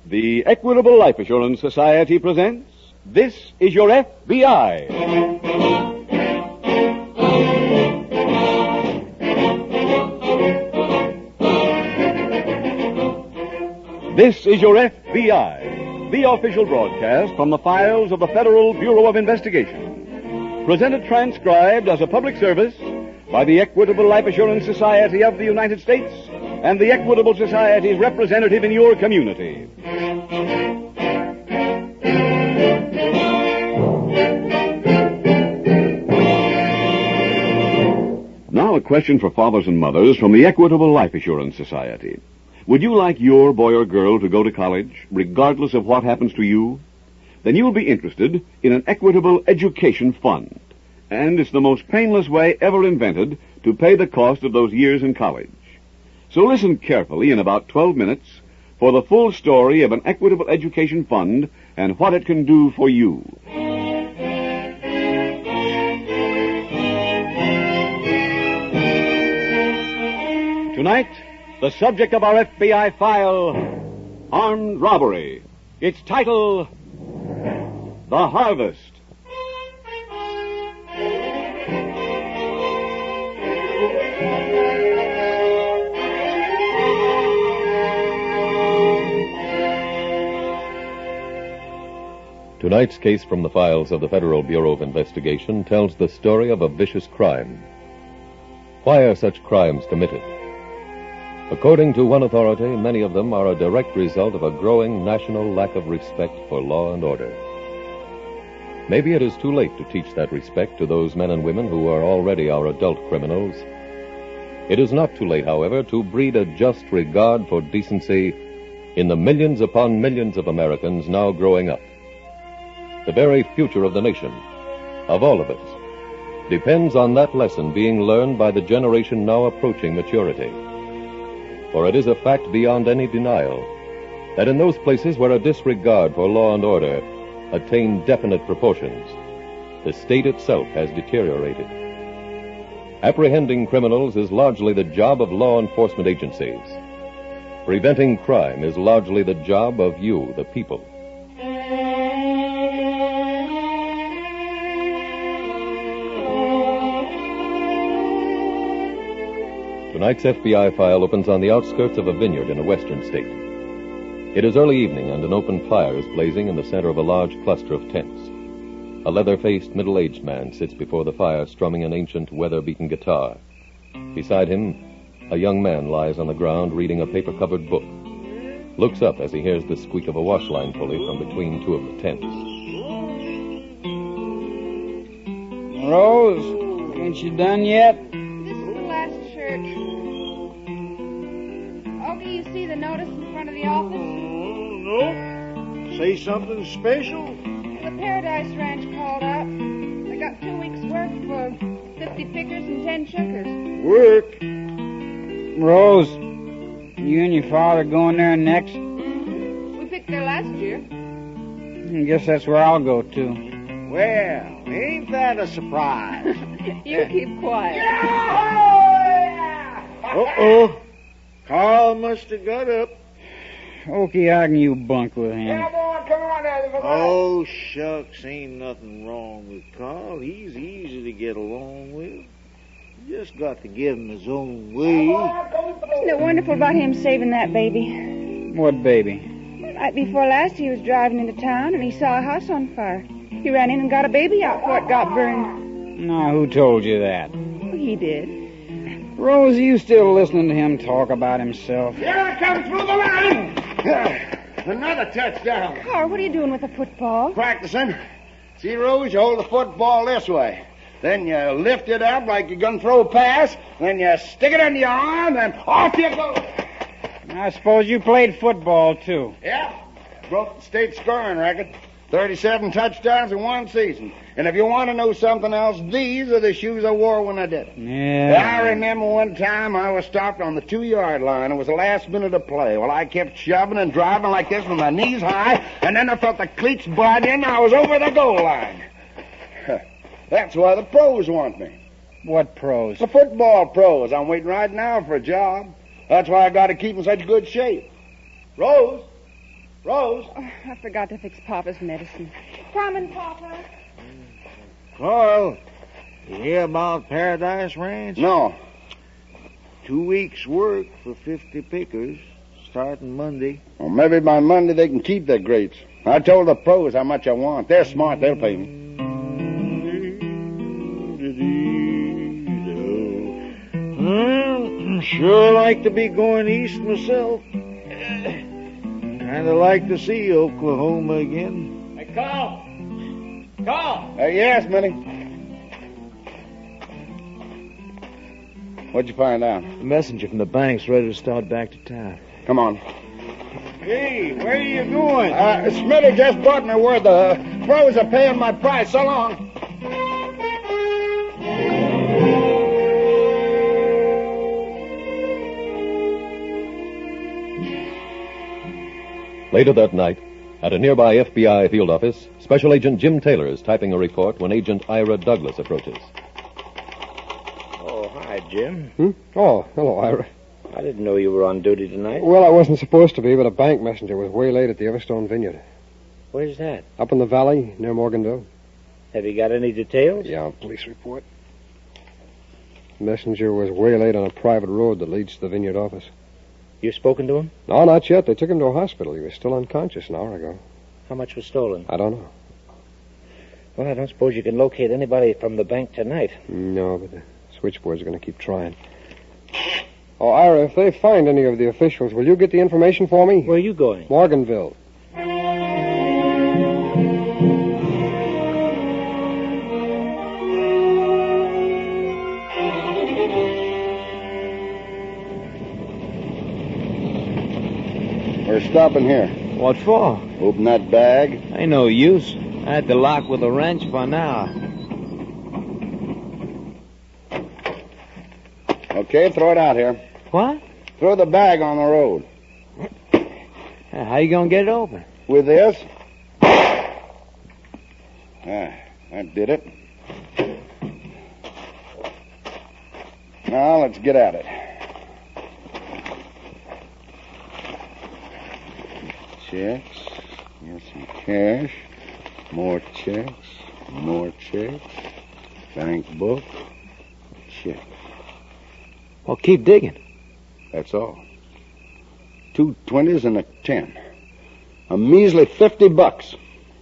The Equitable Life Assurance Society presents This is Your F.B.I. This is Your F.B.I., the official broadcast from the files of the Federal Bureau of Investigation. Presented transcribed as a public service by the Equitable Life Assurance Society of the United States and the Equitable Society's representative in your community. Now a question for fathers and mothers from the Equitable Life Assurance Society. Would you like your boy or girl to go to college, regardless of what happens to you? Then you'll be interested in an Equitable Education Fund. And it's the most painless way ever invented to pay the cost of those years in college. So listen carefully in about 12 minutes for the full story of an Equitable Education Fund and what it can do for you. Tonight, the subject of our FBI file, armed robbery. Its title, The Harvest. Tonight's case from the files of the Federal Bureau of Investigation tells the story of a vicious crime. Why are such crimes committed? According to one authority, many of them are a direct result of a growing national lack of respect for law and order. Maybe it is too late to teach that respect to those men and women who are already our adult criminals. It is not too late, however, to breed a just regard for decency in the millions upon millions of Americans now growing up. The very future of the nation, of all of us, depends on that lesson being learned by the generation now approaching maturity. For it is a fact beyond any denial that in those places where a disregard for law and order attained definite proportions, the state itself has deteriorated. Apprehending criminals is largely the job of law enforcement agencies. Preventing crime is largely the job of you, the people. Tonight's FBI file opens on the outskirts of a vineyard in a western state. It is early evening and an open fire is blazing in the center of a large cluster of tents. A leather-faced, middle-aged man sits before the fire strumming an ancient, weather-beaten guitar. Beside him, a young man lies on the ground reading a paper-covered book. Looks up as he hears the squeak of a wash line pulley from between two of the tents. Rose, ain't you done yet? You see the notice in front of the office? No. Say something special? The Paradise Ranch called up. They got 2 weeks' work for 50 pickers and 10 chuckers. Work? Rose, you and your father going there next? We picked there last year. I guess that's where I'll go to. Well, ain't that a surprise? You keep quiet. Uh-oh. Carl must have got up. Okay, how can you bunk with him? Come on. Oh, shucks, ain't nothing wrong with Carl. He's easy to get along with. You just got to give him his own way. Isn't it wonderful about him saving that baby? What baby? Right before last, he was driving into town and he saw a house on fire. He ran in and got a baby out before it got burned. Now, who told you that? He did. Rose, are you still listening to him talk about himself? Here I come through the line. Another touchdown. Carl, what are you doing with the football? Practicing. See, Rose, you hold the football this way. Then you lift it up like you're going to throw a pass. Then you stick it under your arm, and off you go. I suppose you played football, too. Yeah. Broke the state scoring record. 37 touchdowns in one season. And if you want to know something else, these are the shoes I wore when I did it. Yeah. I remember one time I was stopped on the 2-yard line. It was the last minute of play. Well, I kept shoving and driving like this with my knees high, and then I felt the cleats bite in, and I was over the goal line. That's why the pros want me. What pros? The football pros. I'm waiting right now for a job. That's why I got to keep in such good shape. Rose, Rose? Oh, I forgot to fix Papa's medicine. Coming, Papa. Carl, you hear about Paradise Ranch? No. 2 weeks' work for 50 pickers, starting Monday. Well, maybe by Monday they can keep their grates. I told the pros how much I want. They're smart. They'll pay me. Sure like to be going east myself. Kind of like to see Oklahoma again. Hey, Carl! Carl! Yes, Minnie. What'd you find out? The messenger from the bank's ready to start back to town. Come on. Hey, where are you going? Smitty just brought me word the pros are paying my price. So long. Later that night, at a nearby F.B.I. field office, Special Agent Jim Taylor is typing a report when Agent Ira Douglas approaches. Oh, hi, Jim. Oh, hello, Ira. I didn't know you were on duty tonight. Well, I wasn't supposed to be, but a bank messenger was waylaid at the Everstone Vineyard. Where's that? Up in the valley, near Morganville. Have you got any details? Yeah, police report. Messenger was waylaid on a private road that leads to the Vineyard office. You spoken to him? No, not yet. They took him to a hospital. He was still unconscious an hour ago. How much was stolen? I don't know. Well, I don't suppose you can locate anybody from the bank tonight. No, but the switchboard's going to keep trying. Oh, Ira, if they find any of the officials, will you get the information for me? Where are you going? Morganville. We're stopping here. What for? Open that bag. Ain't no use. I had to lock with a wrench for an hour. Okay, throw it out here. What? Throw the bag on the road. How you gonna get it open? With this. That did it. Now, let's get at it. Checks. Here's some cash. More checks. More checks. Bank book. Check. Well, keep digging. That's all. 2 20s and a 10. A measly $50.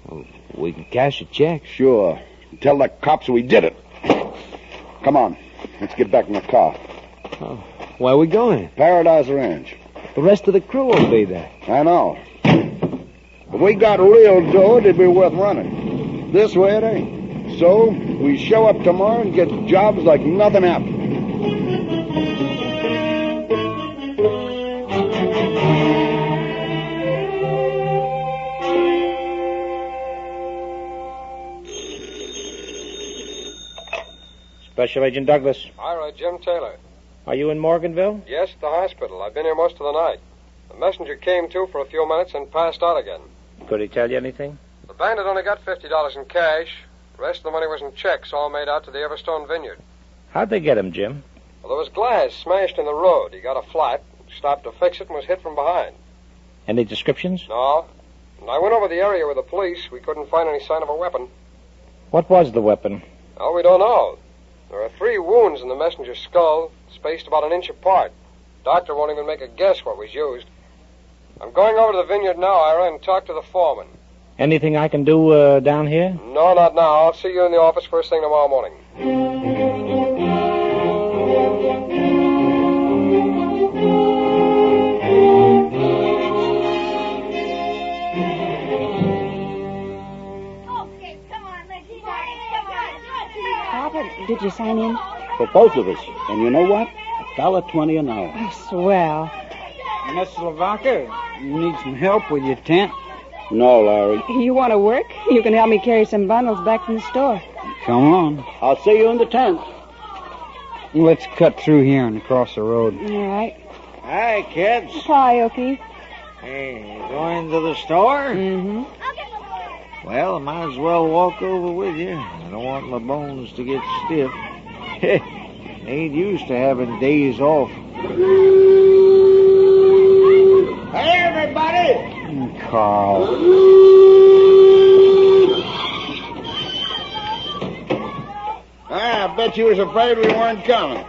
Well, we can cash a check. Sure. Tell the cops we did it. Come on. Let's get back in the car. Oh, where are we going? Paradise Ranch. The rest of the crew will be there. I know. If we got real dough, it'd be worth running. This way it ain't. So, we show up tomorrow and get jobs like nothing happened. Special Agent Douglas. Ira, Jim Taylor. Are you in Morganville? Yes, the hospital. I've been here most of the night. The messenger came to for a few minutes and passed out again. Could he tell you anything? The bandit only got $50 in cash. The rest of the money was in checks, all made out to the Everstone Vineyard. How'd they get him, Jim? Well, there was glass smashed in the road. He got a flat, stopped to fix it, and was hit from behind. Any descriptions? No. When I went over the area with the police, we couldn't find any sign of a weapon. What was the weapon? Oh, we don't know. There are 3 wounds in the messenger's skull, spaced about 1 inch apart. Doctor won't even make a guess what was used. I'm going over to the vineyard now, Ira, and talk to the foreman. Anything I can do down here? No, not now. I'll see you in the office first thing tomorrow morning. Papa, did you sign in? For both of us. And you know what? $1.20 an hour. Oh, swell. Miss Lavaca, you need some help with your tent? No, Larry. You want to work? You can help me carry some bundles back from the store. Come on. I'll see you in the tent. Let's cut through here and across the road. All right. Hi, kids. Hi, Okie. Hey, going to the store? Mm-hmm. Well, I might as well walk over with you. I don't want my bones to get stiff. Ain't used to having days off. Hey, everybody! Carl. I bet you was afraid we weren't coming.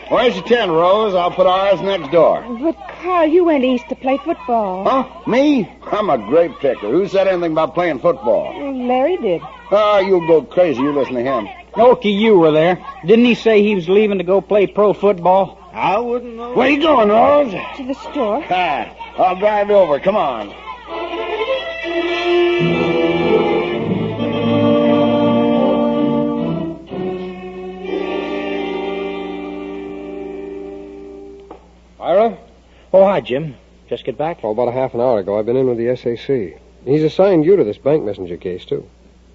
Where's your tent, Rose? I'll put ours next door. But, Carl, you went east to play football. Huh? Me? I'm a great picker. Who said anything about playing football? Well, Larry did. Oh, you go crazy. You listen to him. Okay, you were there. Didn't he say he was leaving to go play pro football? I wouldn't know. Where you going, Rose? To the store. I'll drive you over. Come on. Ira? Oh, hi, Jim. Just get back? Oh, about a half an hour ago. I've been in with the SAC. He's assigned you to this bank messenger case, too.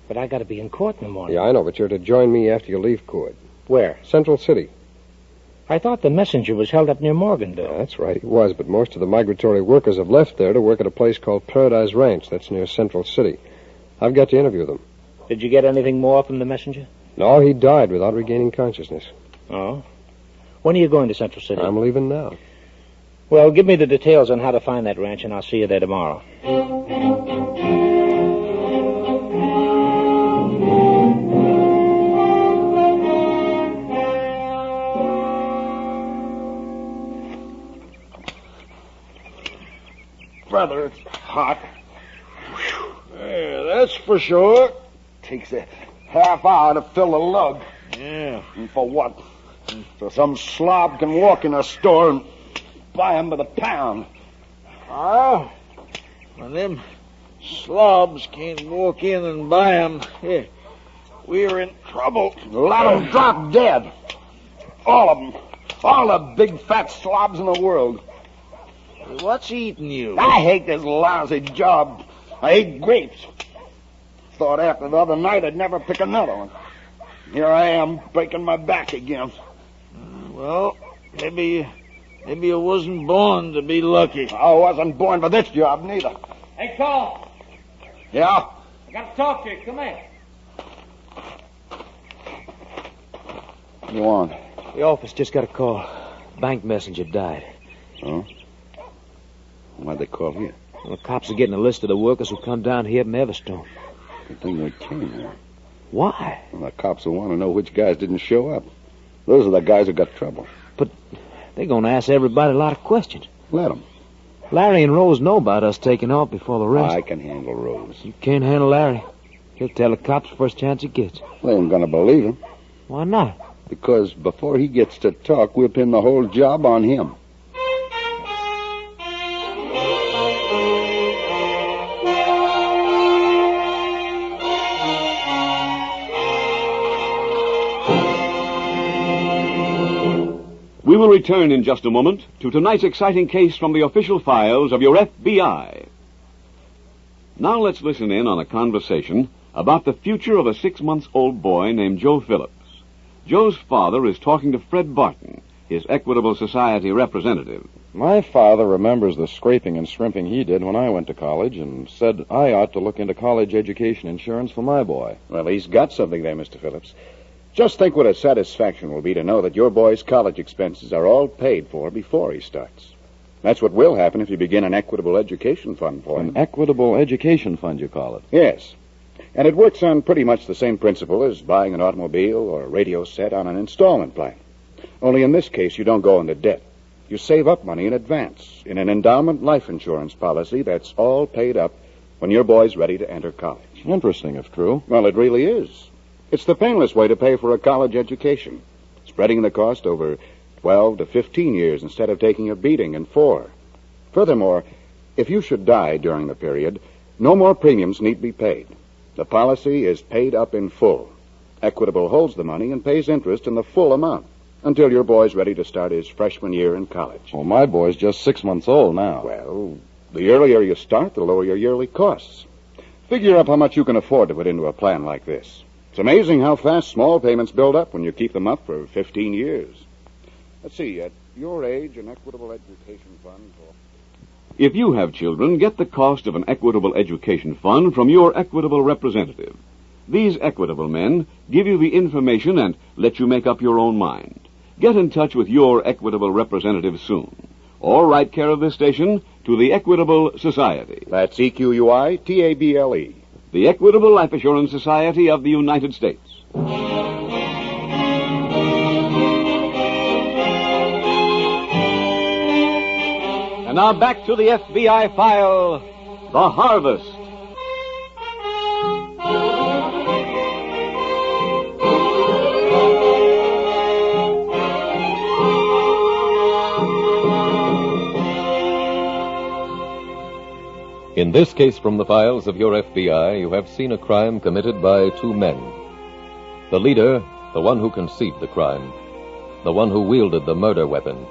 But I got to be in court in the morning. Yeah, I know, but you're to join me after you leave court. Where? Central City. I thought the messenger was held up near Morganville. Yeah, that's right, he was, but most of the migratory workers have left there to work at a place called Paradise Ranch. That's near Central City. I've got to interview them. Did you get anything more from the messenger? No, he died without regaining consciousness. Oh? When are you going to Central City? I'm leaving now. Well, give me the details on how to find that ranch, and I'll see you there tomorrow. Brother, it's hot. Yeah, that's for sure. Takes a half hour to fill a lug. Yeah. And for what? So some slob can walk in a store and buy 'em by the pound. Well, when them slobs can't walk in and buy 'em, we're in trouble. Let 'em drop dead. All of 'em. All the big fat slobs in the world. What's eating you? I hate this lousy job. I hate grapes. Thought after the other night I'd never pick another one. Here I am, breaking my back again. Well, maybe you wasn't born to be lucky. I wasn't born for this job, neither. Hey, Carl. Yeah? I got to talk to you. Come in. What do you want? The office just got a call. Bank messenger died. Oh? Why'd they call here? Well, the cops are getting a list of the workers who come down here from Everstone. Good thing we came here. Why? Well, the cops will want to know which guys didn't show up. Those are the guys who got trouble. But they're going to ask everybody a lot of questions. Let them. Larry and Rose know about us taking off before the rest. I can handle Rose. You can't handle Larry. He'll tell the cops first chance he gets. They ain't gonna believe him. Why not? Because before he gets to talk, we'll pin the whole job on him. We will return in just a moment to tonight's exciting case from the official files of your F.B.I. Now let's listen in on a conversation about the future of a 6-month-old boy named Joe Phillips. Joe's father is talking to Fred Barton, his Equitable Society representative. My father remembers the scraping and shrimping he did when I went to college and said I ought to look into college education insurance for my boy. Well, he's got something there, Mr. Phillips. Just think what a satisfaction will be to know that your boy's college expenses are all paid for before he starts. That's what will happen if you begin an equitable education fund for him. An equitable education fund, you call it? Yes. And it works on pretty much the same principle as buying an automobile or a radio set on an installment plan. Only in this case, you don't go into debt. You save up money in advance in an endowment life insurance policy that's all paid up when your boy's ready to enter college. Interesting, if true. Well, it really is. It's the painless way to pay for a college education, spreading the cost over 12 to 15 years instead of taking a beating in 4. Furthermore, if you should die during the period, no more premiums need be paid. The policy is paid up in full. Equitable holds the money and pays interest in the full amount until your boy's ready to start his freshman year in college. Well, my boy's just 6 months old now. Well, the earlier you start, the lower your yearly costs. Figure up how much you can afford to put into a plan like this. It's amazing how fast small payments build up when you keep them up for 15 years. Let's see, at your age, an equitable education fund... If you have children, get the cost of an equitable education fund from your equitable representative. These equitable men give you the information and let you make up your own mind. Get in touch with your equitable representative soon. or write care of this station to the Equitable Society. That's EQUITABLE. The Equitable Life Assurance Society of the United States. And now back to the FBI file, The Harvest. In this case from the files of your FBI, you have seen a crime committed by two men. The leader, the one who conceived the crime, the one who wielded the murder weapon,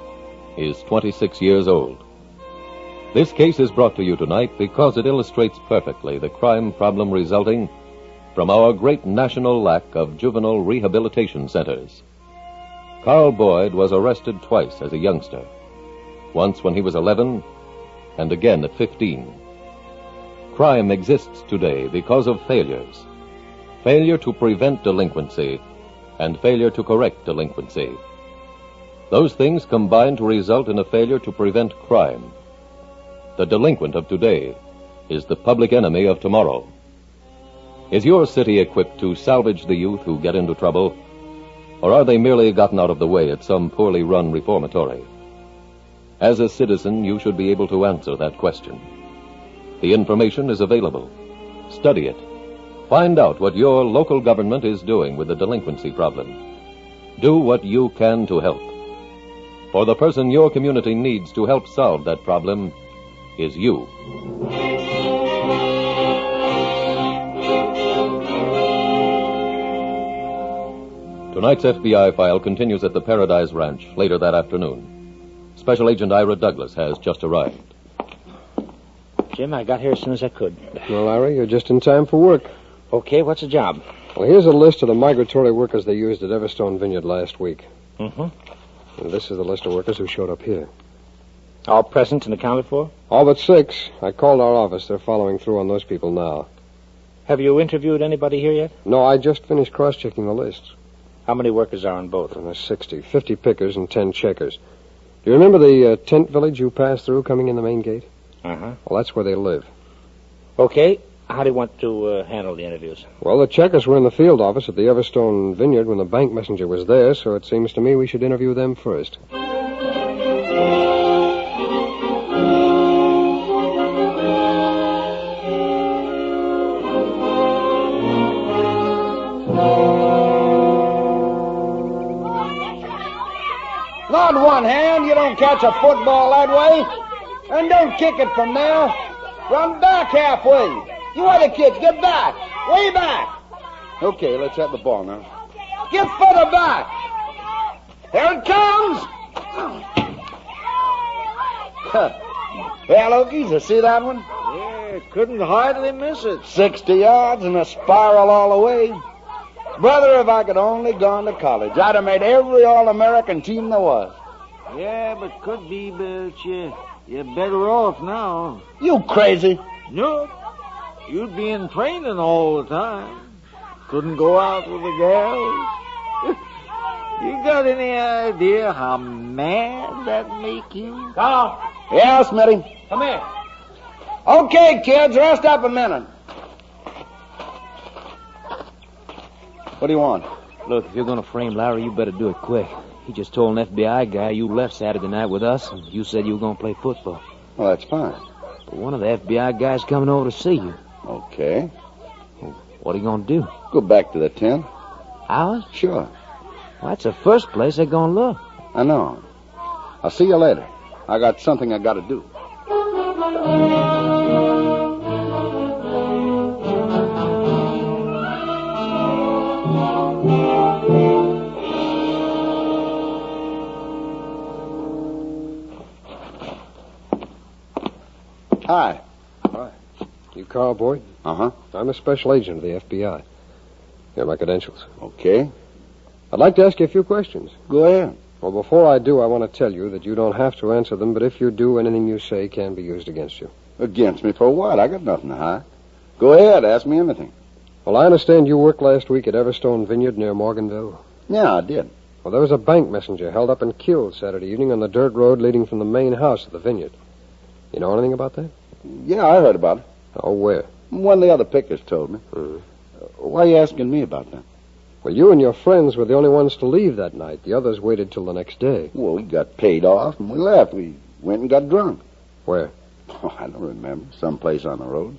is 26 years old. This case is brought to you tonight because it illustrates perfectly the crime problem resulting from our great national lack of juvenile rehabilitation centers. Carl Boyd was arrested twice as a youngster, once when he was 11 and again at 15. Crime exists today because of failures. Failure to prevent delinquency and failure to correct delinquency. Those things combine to result in a failure to prevent crime. The delinquent of today is the public enemy of tomorrow. Is your city equipped to salvage the youth who get into trouble, or are they merely gotten out of the way at some poorly run reformatory? As a citizen, you should be able to answer that question. The information is available. Study it. Find out what your local government is doing with the delinquency problem. Do what you can to help. For the person your community needs to help solve that problem is you. Tonight's FBI file continues at the Paradise Ranch later that afternoon. Special Agent Ira Douglas has just arrived. Jim, I got here as soon as I could. Well, Larry, you're just in time for work. Okay, what's the job? Well, here's a list of the migratory workers they used at Everstone Vineyard last week. Mm-hmm. And this is the list of workers who showed up here. All present and accounted for? All but 6. I called our office. They're following through on those people now. Have you interviewed anybody here yet? No, I just finished cross-checking the list. How many workers are on both? There's 60. 50 pickers and 10 checkers. Do you remember the tent village you passed through coming in the main gate? Uh-huh. Well, that's where they live. Okay. How do you want to handle the interviews? Well, the checkers were in the field office at the Everstone Vineyard when the bank messenger was there, so it seems to me we should interview them first. Not one hand, you don't catch a football that way. And don't kick it from there. Run back halfway. You other kids, get back. Way back. Okay, let's have the ball now. Get further back. Here it comes. Well, Okies, you see that one? Yeah, couldn't hardly miss it. 60 yards and a spiral all the way. Brother, if I could only gone to college, I'd have made every All-American team there was. Yeah, but could be, but you're better off now. You crazy? No. You'd be in training all the time. Couldn't go out with the girls. You got any idea how mad that'd make you? Carl. Yeah, Smitty. Come here. Okay, kids, rest up a minute. What do you want? Look, if you're going to frame Larry, you better do it quick. He just told an FBI guy you left Saturday night with us, and you said you were going to play football. Well, that's fine. But one of the FBI guys coming over to see you. Okay. Well, what are you going to do? Go back to the tent. Ours? Sure. Well, that's the first place they're going to look. I know. I'll see you later. I got something I got to do. Hi. Hi. You Carl Boyd? Uh-huh. I'm a special agent of the FBI. Here are my credentials. Okay. I'd like to ask you a few questions. Go ahead. Well, before I do, I want to tell you that you don't have to answer them, but if you do, anything you say can be used against you. Against me for what? I got nothing to hide. Go ahead. Ask me anything. Well, I understand you worked last week at Everstone Vineyard near Morganville. Yeah, I did. Well, there was a bank messenger held up and killed Saturday evening on the dirt road leading from the main house of the vineyard. You know anything about that? Yeah, I heard about it. Oh, where? One of the other pickers told me. Why are you asking me about that? Well, you and your friends were the only ones to leave that night. The others waited till the next day. Well, we got paid off and we left. We went and got drunk. Where? Oh, I don't remember. Someplace on the road.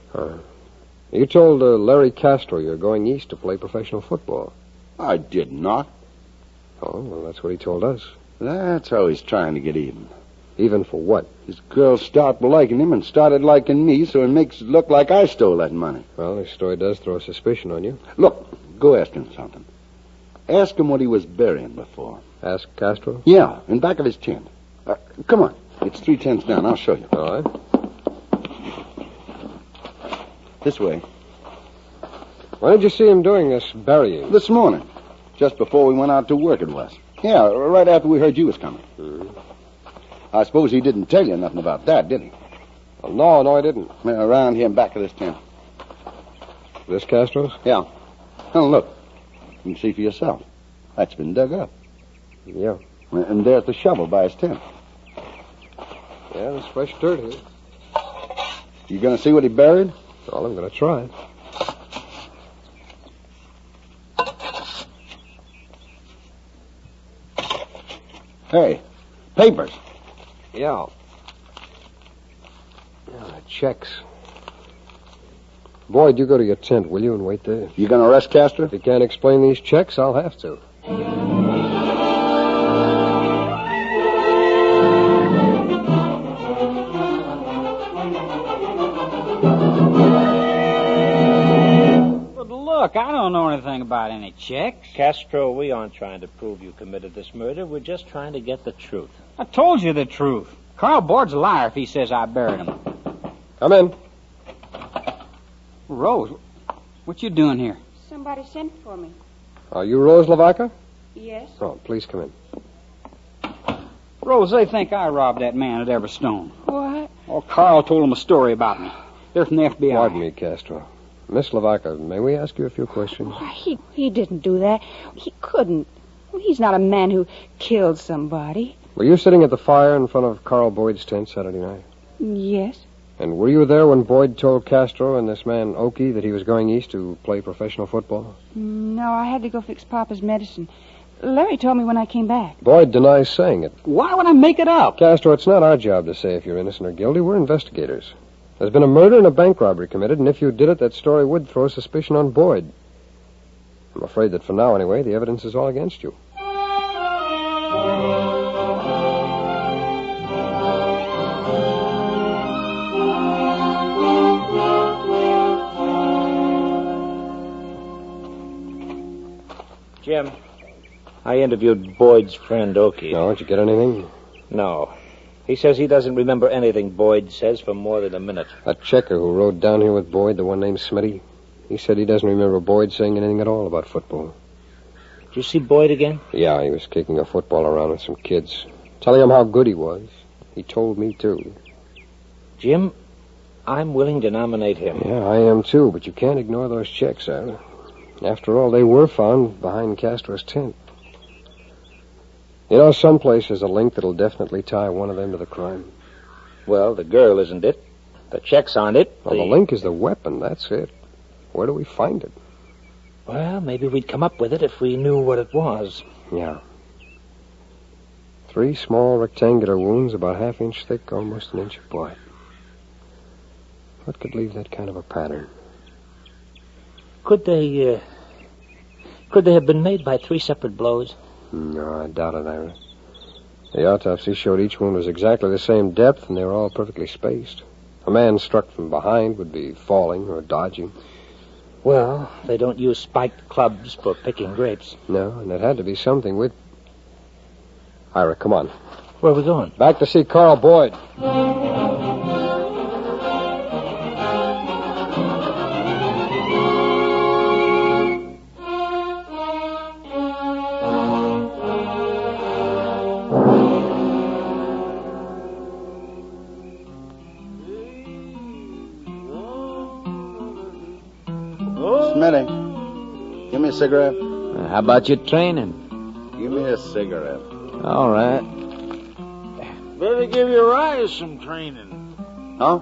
You told Larry Castro you're going east to play professional football. I did not. Oh, well, that's what he told us. That's how he's trying to get even. Even for what? His girl stopped liking him and started liking me, so it makes it look like I stole that money. Well, his story does throw a suspicion on you. Look, go ask him something. Ask him what he was burying before. Ask Castro? Yeah, in back of his tent. Come on. It's 3 tenths down. I'll show you. All right. This way. When did you see him doing this burying? This morning. Just before we went out to work, it was. Yeah, right after we heard you was coming. I suppose he didn't tell you nothing about that, did he? Well, no, I didn't. Around here in back of this tent. This Castro's? Yeah. Oh, look. You can see for yourself. That's been dug up. Yeah. And there's the shovel by his tent. Yeah, there's fresh dirt here. You going to see what he buried? Well, I'm going to try. Hey, papers. Yeah. Checks. Boyd, you go to your tent, will you, and wait there? You going to arrest Castro? If you can't explain these checks, I'll have to. But look, I don't know anything about any checks. Castro, we aren't trying to prove you committed this murder. We're just trying to get the truth. I told you the truth. Carl Boyd's a liar if he says I buried him. Come in. Rose, what you doing here? Somebody sent for me. Are you Rose Lavaca? Yes. Oh, please come in. Rose, they think I robbed that man at Everstone. What? Oh, Carl told them a story about me. They're from the FBI. Pardon me, Castro. Miss Lavaca, may we ask you a few questions? He didn't do that. He couldn't. He's not a man who killed somebody. Were you sitting at the fire in front of Carl Boyd's tent Saturday night? Yes. And were you there when Boyd told Castro and this man Oakey that he was going east to play professional football? No, I had to go fix Papa's medicine. Larry told me when I came back. Boyd denies saying it. Why would I make it up? Castro, it's not our job to say if you're innocent or guilty. We're investigators. There's been a murder and a bank robbery committed, and if you did it, that story would throw suspicion on Boyd. I'm afraid that for now, anyway, the evidence is all against you. Jim, I interviewed Boyd's friend Oakey. No, did you get anything? No. He says he doesn't remember anything Boyd says for more than a minute. That checker who rode down here with Boyd, the one named Smitty, he said he doesn't remember Boyd saying anything at all about football. Did you see Boyd again? Yeah, he was kicking a football around with some kids, telling them how good he was. He told me, too. Jim, I'm willing to nominate him. Yeah, I am, too, but you can't ignore those checks, Sarah. After all, they were found behind Castro's tent. You know, someplace there's a link that'll definitely tie one of them to the crime. Well, the girl isn't it. The checks aren't it. Well, the link is the weapon, that's it. Where do we find it? Well, maybe we'd come up with it if we knew what it was. Yeah. 3 small rectangular wounds about 1/2 inch thick, almost 1 inch apart. What could leave that kind of a pattern? Could they have been made by 3 separate blows? No, I doubt it, Ira. The autopsy showed each wound was exactly the same depth, and they were all perfectly spaced. A man struck from behind would be falling or dodging. Well, they don't use spiked clubs for picking grapes. No, and it had to be something with... Ira, come on. Where are we going? Back to see Carl Boyd. Smitty, give me a cigarette. How about your training? give me a cigarette. All right. Better give your eyes some training. Huh?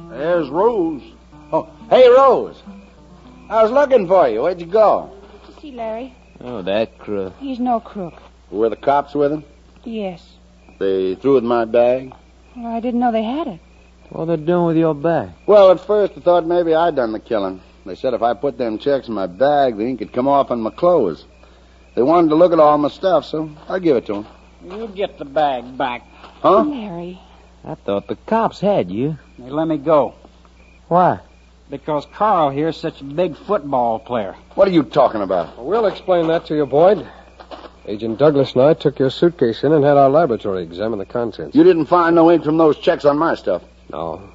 There's Rose. Oh, hey, Rose. I was looking for you. Where'd you go? To see Larry. Oh, that crook. He's no crook. Were the cops with him? Yes. They threw with my bag? Well, I didn't know they had it. What are they doing with your bag? Well, at first I thought maybe I'd done the killing. They said if I put them checks in my bag, the ink could come off on my clothes. They wanted to look at all my stuff, so I give it to them. You get the bag back. Huh? Larry. I thought the cops had you. They let me go. Why? Because Carl here's such a big football player. What are you talking about? Well, we'll explain that to you, Boyd. Agent Douglas and I took your suitcase in and had our laboratory examine the contents. You didn't find no ink from those checks on my stuff. No.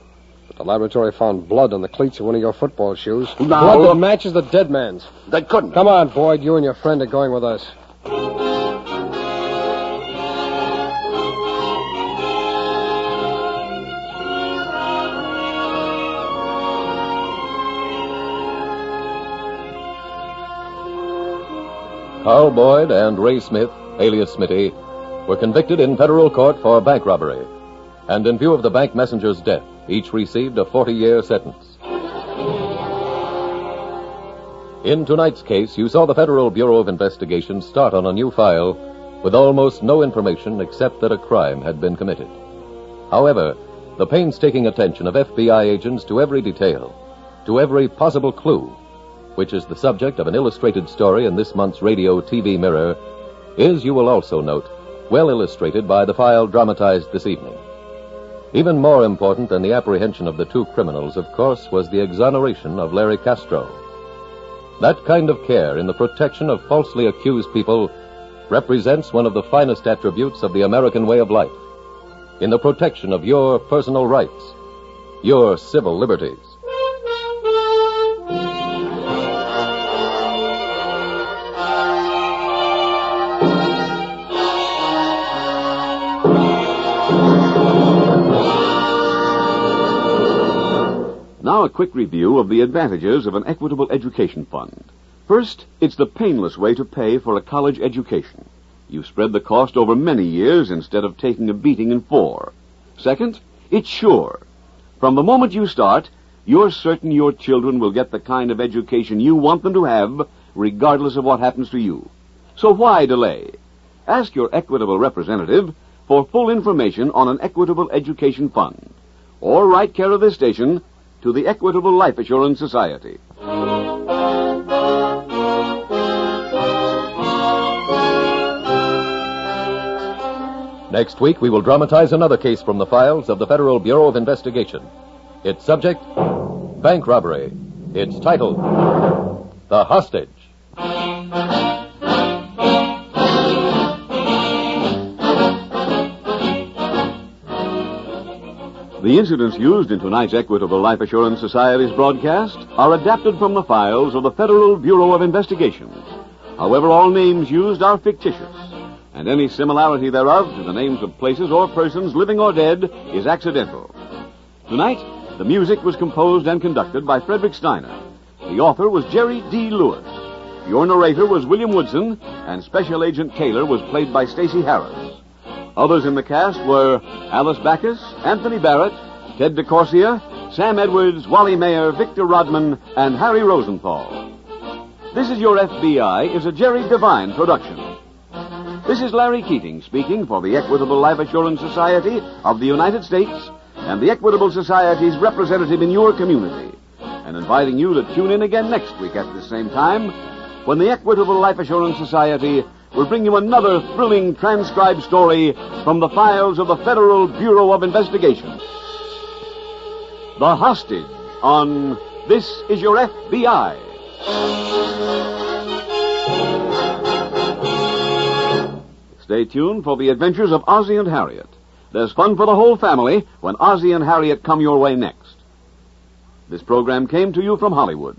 But the laboratory found blood on the cleats of one of your football shoes. No, blood look. that matches the dead man's. They couldn't. Come on, Boyd. You and your friend are going with us. Carl Boyd and Ray Smith, alias Smitty, were convicted in federal court for bank robbery. And in view of the bank messenger's death, each received a 40-year sentence. In tonight's case, you saw the Federal Bureau of Investigation start on a new file with almost no information except that a crime had been committed. However, the painstaking attention of FBI agents to every detail, to every possible clue, which is the subject of an illustrated story in this month's Radio TV Mirror, is, you will also note, well illustrated by the file dramatized this evening. Even more important than the apprehension of the two criminals, of course, was the exoneration of Larry Castro. That kind of care in the protection of falsely accused people represents one of the finest attributes of the American way of life, in the protection of your personal rights, your civil liberties. Now a quick review of the advantages of an equitable education fund. First, it's the painless way to pay for a college education. You spread the cost over many years instead of taking a beating in 4. Second, it's sure. From the moment you start, you're certain your children will get the kind of education you want them to have, regardless of what happens to you. So why delay? Ask your equitable representative for full information on an equitable education fund. Or write care of this station to the Equitable Life Assurance Society. Next week, we will dramatize another case from the files of the Federal Bureau of Investigation. Its subject, bank robbery. Its title, The Hostage. The incidents used in tonight's Equitable Life Assurance Society's broadcast are adapted from the files of the Federal Bureau of Investigation. However, all names used are fictitious, and any similarity thereof to the names of places or persons, living or dead, is accidental. Tonight, the music was composed and conducted by Frederick Steiner. The author was Jerry D. Lewis. Your narrator was William Woodson, and Special Agent Taylor was played by Stacy Harris. Others in the cast were Alice Backus, Anthony Barrett, Ted DeCorsia, Sam Edwards, Wally Mayer, Victor Rodman, and Harry Rosenthal. This Is Your F.B.I. is a Jerry Devine production. This is Larry Keating speaking for the Equitable Life Assurance Society of the United States and the Equitable Society's representative in your community, and inviting you to tune in again next week at the same time when the Equitable Life Assurance Society will bring you another thrilling transcribed story from the files of the Federal Bureau of Investigation. The Hostage on This Is Your F.B.I. Stay tuned for the adventures of Ozzie and Harriet. There's fun for the whole family when Ozzie and Harriet come your way next. This program came to you from Hollywood.